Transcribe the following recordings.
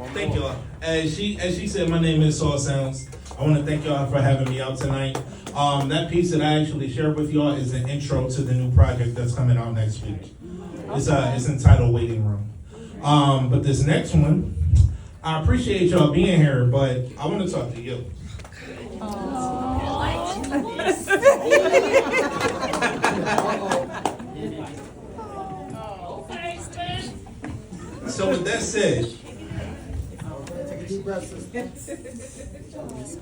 Thank y'all. As she said, my name is Saul Sounds. I want to thank y'all for having me out tonight. That piece that I actually shared with y'all is an intro to the new project that's coming out next week. It's entitled Waiting Room. But this next one, I appreciate y'all being here, but I want to talk to you. So with that said,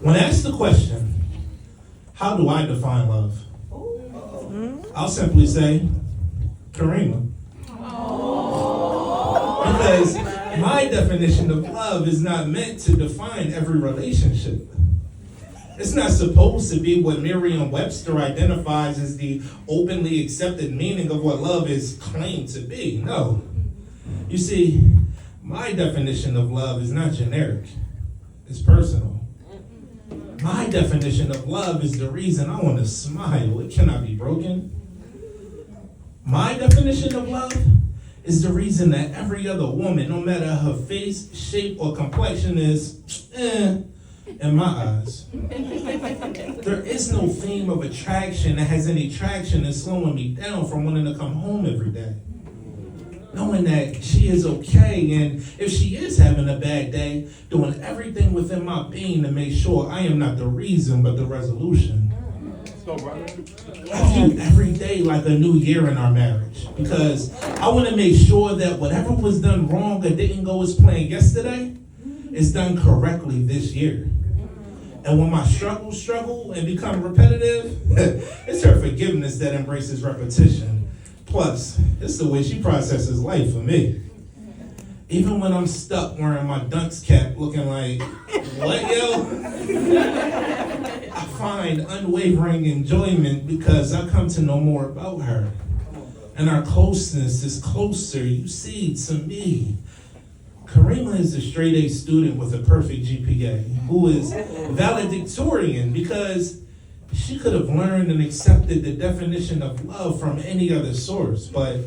when asked the question, how do I define love? I'll simply say, Karima. Because my definition of love is not meant to define every relationship. It's not supposed to be what Merriam-Webster identifies as the openly accepted meaning of what love is claimed to be. No. You see, my definition of love is not generic. It's personal. My definition of love is the reason I want to smile. It cannot be broken. My definition of love is the reason that every other woman, no matter her face, shape, or complexion, is in my eyes. There is no theme of attraction that has any traction in slowing me down from wanting to come home every day. Knowing that she is okay, and if she is having a bad day, doing everything within my being to make sure I am not the reason, but the resolution. I view every day like a new year in our marriage, because I want to make sure that whatever was done wrong or didn't go as planned yesterday is done correctly this year. And when my struggle and become repetitive, it's her forgiveness that embraces repetition. Plus, it's the way she processes life for me. Even when I'm stuck wearing my dunks cap looking like, what, yo? I find unwavering enjoyment because I come to know more about her. And our closeness is closer, you see, to me. Karima is a straight A student with a perfect GPA who is valedictorian because she could have learned and accepted the definition of love from any other source, but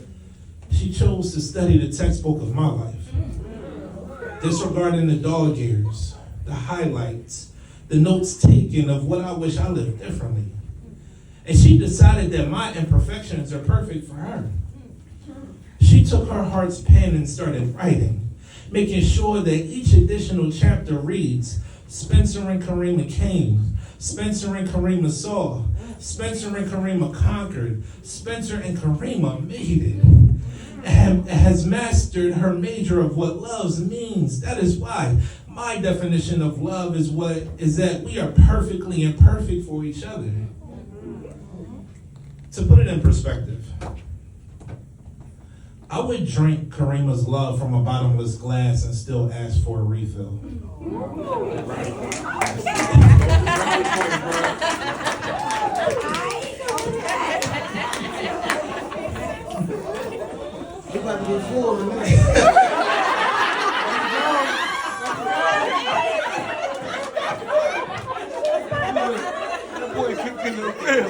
she chose to study the textbook of my life, disregarding the dog ears, the highlights, the notes taken of what I wish I lived differently. And she decided that my imperfections are perfect for her. She took her heart's pen and started writing, making sure that each additional chapter reads, Spencer and Karima came, Spencer and Karima saw, Spencer and Karima conquered, Spencer and Karima made it, and has mastered her major of what love means. That is why my definition of love is that we are perfectly imperfect for each other. To put it in perspective, I would drink Karima's love from a bottomless glass and still ask for a refill. You about to get full in That boy kicked in the rail.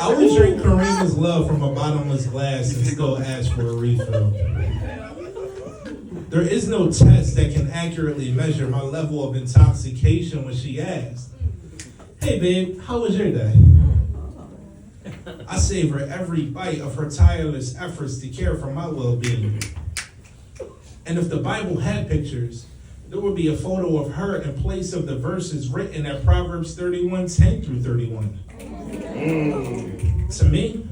I would drink Karima's love from a bottomless glass and still ask for a refill. There is no test that can accurately measure my level of intoxication when she asked, hey babe, how was your day? I savor every bite of her tireless efforts to care for my well-being. And if the Bible had pictures, there would be a photo of her in place of the verses written at Proverbs 31:10 through 31. To me,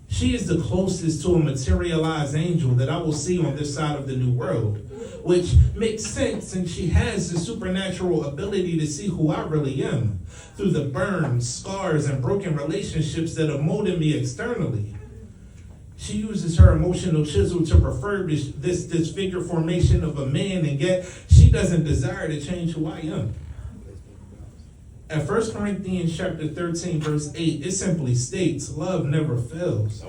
she is the closest to a materialized angel that I will see on this side of the new world, which makes sense since she has the supernatural ability to see who I really am through the burns, scars, and broken relationships that have molded me externally. She uses her emotional chisel to refurbish this disfigured formation of a man, and yet she doesn't desire to change who I am. At 1 Corinthians chapter 13, verse 8, it simply states, love never fails.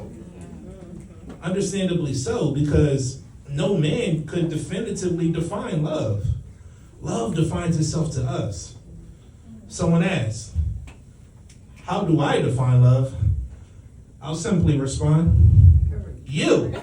Understandably so, because no man could definitively define love. Love defines itself to us. Someone asks, how do I define love? I'll simply respond, you.